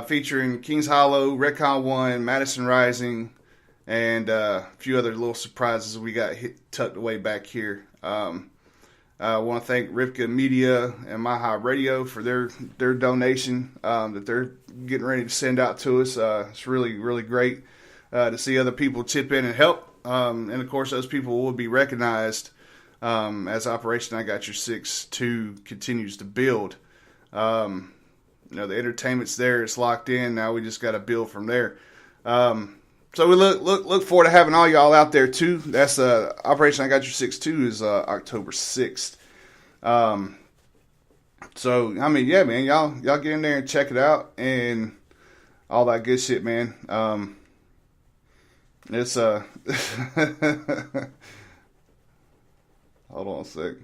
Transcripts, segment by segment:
featuring Kings Hollow, Redcon 1, Madison Rising, and a few other little surprises we got tucked away back here. I want to thank Ripka Media and My High Radio for their donation that they're getting ready to send out to us. It's really, really great to see other people chip in and help. And, of course, those people will be recognized as Operation I Got Your 6-2 continues to build. The entertainment's there. It's locked in. Now we just got to build from there. So we look forward to having all y'all out there too. That's Operation I Got Your 6-2 is October 6th. So I mean, yeah, man, y'all get in there and check it out and all that good shit, man. It's hold on a sec.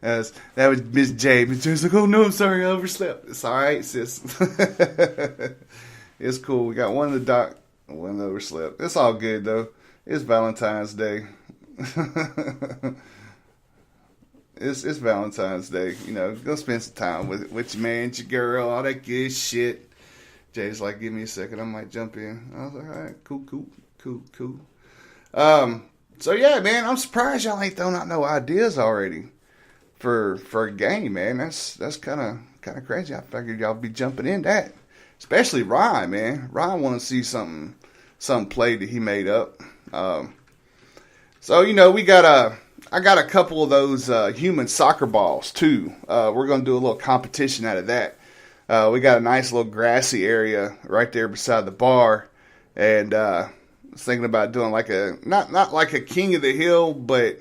That was Miss J. Miss J's like, oh no, I'm sorry, I overslept. It's all right, sis. It's cool. We got one in the dock, one overslept. It's all good though. It's Valentine's Day. It's Valentine's Day. Go spend some time with your man, your girl, all that good shit. Jay's like, give me a second, I might jump in. I was like, all right, cool. So yeah, man, I'm surprised y'all ain't thrown out no ideas already for a game, man. That's kind of crazy. I figured y'all be jumping in that, especially Ryan, man. Ryan want to see something played that he made up. So we got I got a couple of those human soccer balls too. We're gonna do a little competition out of that. We got a nice little grassy area right there beside the bar, and I was thinking about doing like not like a King of the Hill, but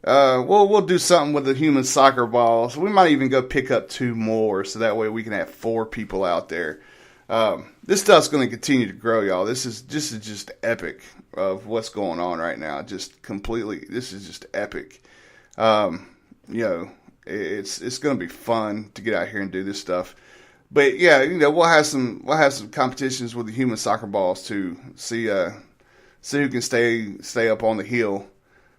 we'll do something with the human soccer balls. We might even go pick up 2 more, so that way we can have 4 people out there. This stuff's going to continue to grow, y'all. This is just epic of what's going on right now. Just completely, this is just epic. It's going to be fun to get out here and do this stuff. But yeah, we'll have some competitions with the human soccer balls to see who can stay up on the hill.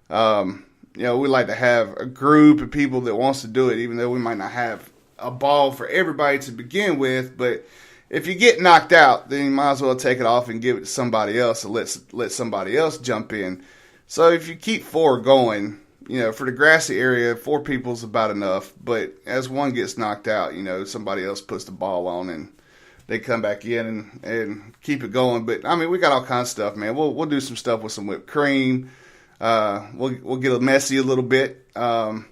We like to have a group of people that wants to do it, even though we might not have a ball for everybody to begin with. But if you get knocked out, then you might as well take it off and give it to somebody else and let somebody else jump in. So if you keep 4 going, for the grassy area, 4 people's about enough. But as one gets knocked out, somebody else puts the ball on and they come back in and keep it going. But I mean, we got all kinds of stuff, man. We'll do some stuff with some whipped cream. We'll get messy a little bit. I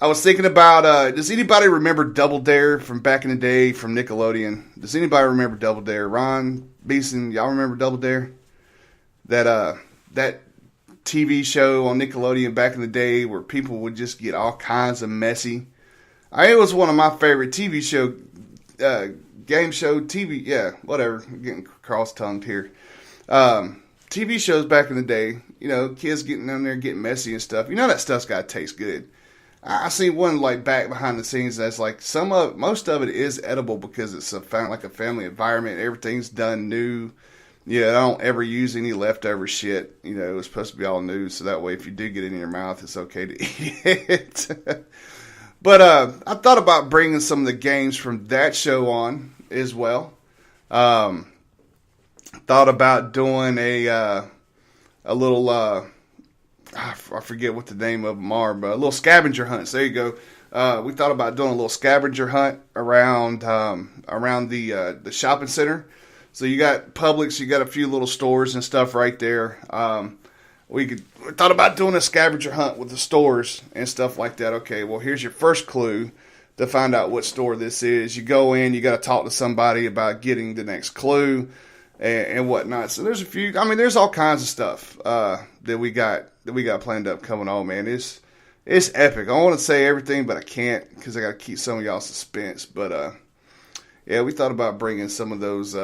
was thinking about, does anybody remember Double Dare from back in the day from Nickelodeon? Does anybody remember Double Dare? Ron, Beeson, y'all remember Double Dare? That TV show on Nickelodeon back in the day where people would just get all kinds of messy. It was one of my favorite TV show, game show, TV, yeah, whatever. I'm getting cross-tongued here. TV shows back in the day, kids getting in there getting messy and stuff. That stuff's got to taste good. I seen one like back behind the scenes that's like most of it is edible because it's a family environment. Everything's done new. I don't ever use any leftover shit. It's supposed to be all new, so that way if you do get it in your mouth, it's okay to eat it. But I thought about bringing some of the games from that show on as well. Thought about doing a little. I forget what the name of them are, but a little scavenger hunts. There you go. We thought about doing a little scavenger hunt around the shopping center. So you got Publix, you got a few little stores and stuff right there. We thought about doing a scavenger hunt with the stores and stuff like that. Okay, well here's your first clue to find out what store this is. You go in, you got to talk to somebody about getting the next clue and whatnot. So there's a few. I mean, there's all kinds of stuff that we got planned up coming on, man. It's epic. I want to say everything, but I can't because I got to keep some of y'all suspense. But yeah, we thought about bringing some of those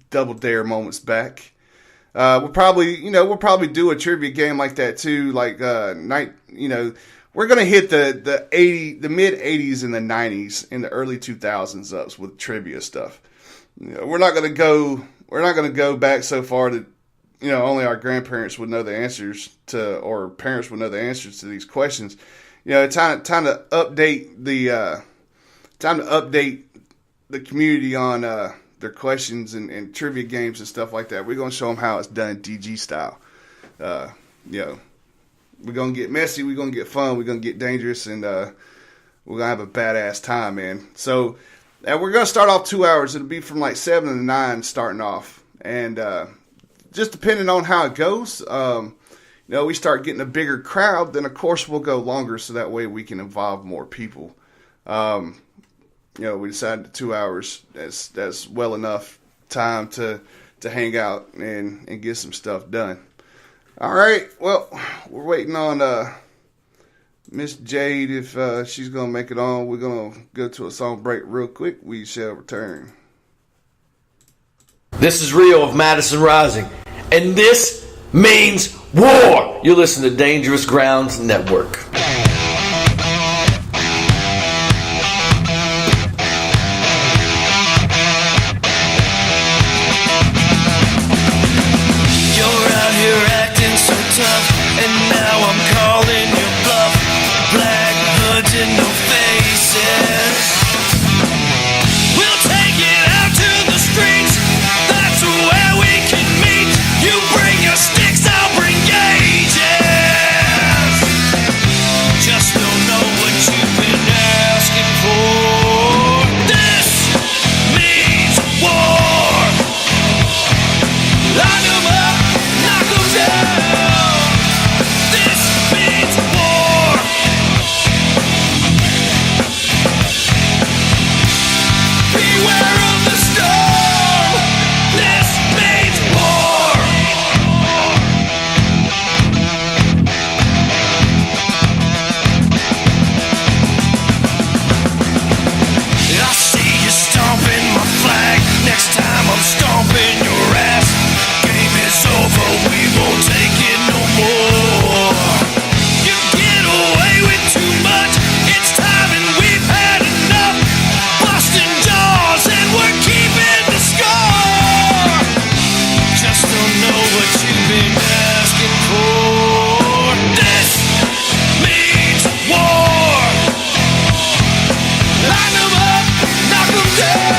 Double Dare moments back. We'll probably do a trivia game like that too. Like we're gonna hit the mid '80s and the '90s and the early 2000s ups with trivia stuff. We're not gonna go back so far that only our grandparents would know the answers to, or parents would know the answers to these questions. Time to update the community on their questions and trivia games and stuff like that. We're gonna show them how it's done DG style. We're gonna get messy, we're gonna get fun, we're gonna get dangerous, and we're gonna have a badass time, man. So we're gonna start off 2 hours. It'll be from like 7 to 9 starting off, and just depending on how it goes. We start getting a bigger crowd, then of course we'll go longer, so that way we can involve more people. We decided 2 hours that's well enough time to hang out and get some stuff done. All right, well, we're waiting on Miss Jade. If she's gonna make it on, we're gonna go to a song break real quick. We shall return. This is Rio of Madison Rising, and this means war. You're listening to Dangerous Grounds Network. And now I'm calling your bluff. Black hoods and no faces. We'll take it out to the streets. That's where we can meet. You bring your sticks, I'll bring gauges. Just don't know what you've been asking for. This means war. Lock 'em up, knock 'em down. Stomping your ass. Game is over, we won't take it no more. You get away with too much. It's time and we've had enough. Busting jaws and we're keeping the score. Just don't know what you've been asking for. This means war. Line 'em up, knock 'em down.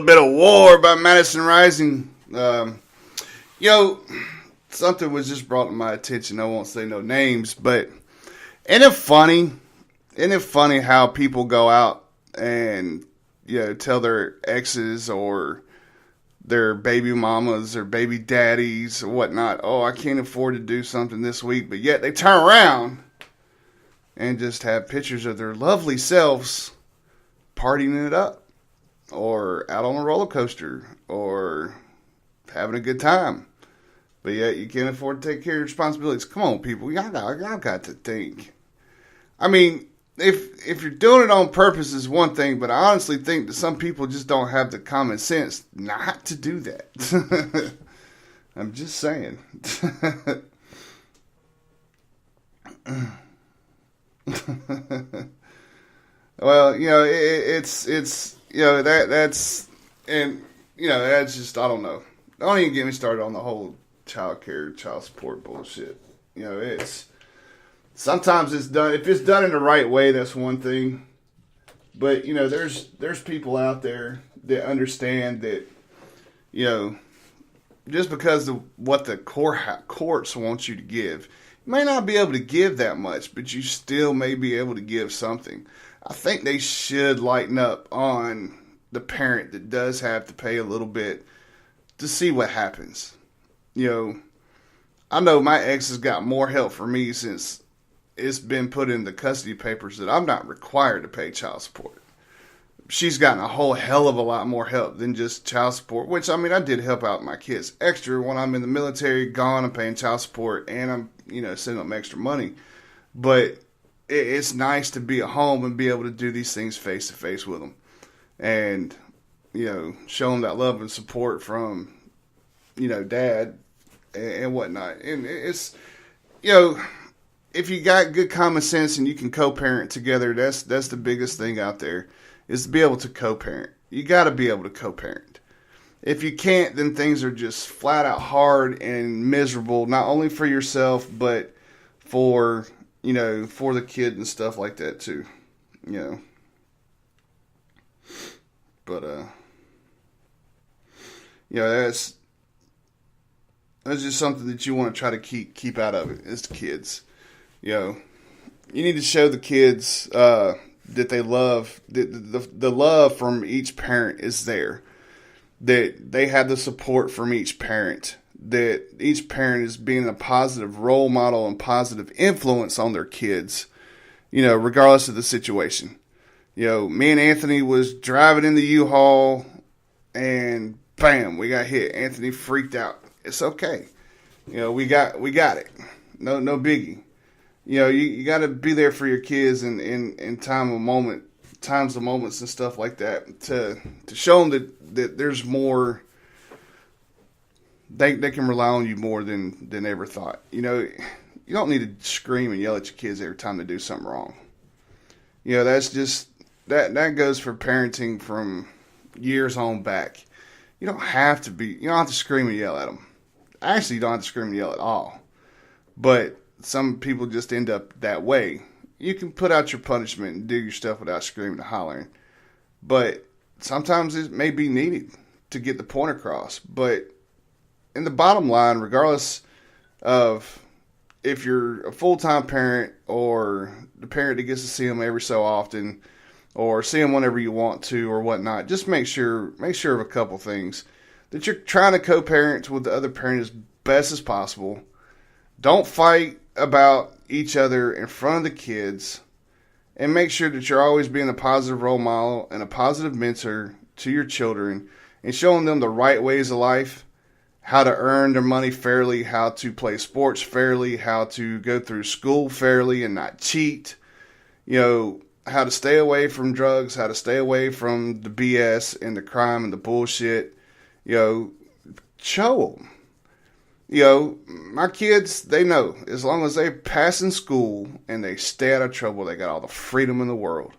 Bit of War by Madison Rising. Something was just brought to my attention. I won't say no names, but isn't it funny? Isn't it funny how people go out and tell their exes or their baby mamas or baby daddies or whatnot, oh, I can't afford to do something this week, but yet they turn around and just have pictures of their lovely selves partying it up, or out on a roller coaster, or having a good time. But yet you can't afford to take care of your responsibilities. Come on, people. Y'all got to think. I mean, if you're doing it on purpose is one thing, but I honestly think that some people just don't have the common sense not to do that. I'm just saying. Well, it's that's and that's just, I don't know. Don't even get me started on the whole child care, child support bullshit. It's sometimes it's done, if it's done in the right way, that's one thing. But there's people out there that understand that just because of what the courts want you to give, you may not be able to give that much, but you still may be able to give something. I think they should lighten up on the parent that does have to pay a little bit to see what happens. I know my ex has got more help for me since it's been put in the custody papers that I'm not required to pay child support. She's gotten a whole hell of a lot more help than just child support, which, I mean, I did help out my kids extra when I'm in the military, gone, I'm paying child support, and I'm, sending them extra money. But it's nice to be at home and be able to do these things face to face with them. And, show them that love and support from, dad and whatnot. And it's, if you got good common sense and you can co-parent together, that's the biggest thing out there, is to be able to co-parent. You got to be able to co-parent. If you can't, then things are just flat out hard and miserable, not only for yourself, but for, for the kid and stuff like that too, But, that's just something that you want to try to keep out of it, is the kids. You need to show the kids that they love, the love from each parent is there, that they have the support from each parent, that each parent is being a positive role model and positive influence on their kids, regardless of the situation. Me and Anthony was driving in the U-Haul and bam, we got hit. Anthony freaked out. It's okay. We got it. No biggie. You got to be there for your kids in times of moments and stuff like that to show them that there's more. They can rely on you more than ever thought. You don't need to scream and yell at your kids every time they do something wrong. That's just that goes for parenting from years on back. You don't have to scream and yell at them. Actually, you don't have to scream and yell at all. But some people just end up that way. You can put out your punishment and do your stuff without screaming and hollering. But sometimes it may be needed to get the point across. But in the bottom line, regardless of if you're a full-time parent or the parent that gets to see them every so often or see them whenever you want to or whatnot, just make sure of a couple things. That you're trying to co-parent with the other parent as best as possible. Don't fight about each other in front of the kids, and make sure that you're always being a positive role model and a positive mentor to your children and showing them the right ways of life, how to earn their money fairly, how to play sports fairly, how to go through school fairly and not cheat, how to stay away from drugs, how to stay away from the BS and the crime and the bullshit. Show them. My kids, they know, as long as they pass in school and they stay out of trouble, they got all the freedom in the world.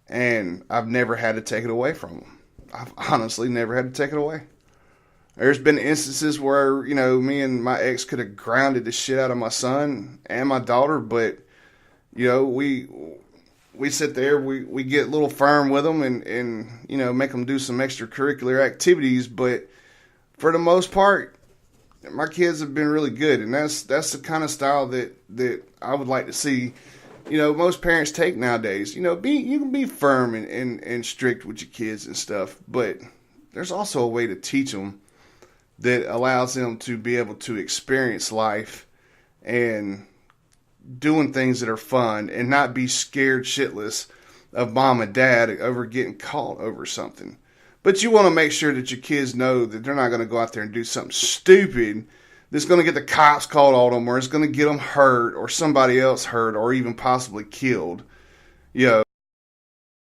And I've never had to take it away from them. I've honestly never had to take it away. There's been instances where, me and my ex could have grounded the shit out of my son and my daughter, but, we sit there, we get a little firm with them and make them do some extracurricular activities, but for the most part, my kids have been really good, and that's the kind of style that I would like to see. Most parents take nowadays. You can be firm and strict with your kids and stuff, but there's also a way to teach them that allows them to be able to experience life and doing things that are fun and not be scared shitless of mom and dad over getting caught over something. But you want to make sure that your kids know that they're not going to go out there and do something stupid that's going to get the cops called on them, or it's going to get them hurt, or somebody else hurt, or even possibly killed. You know,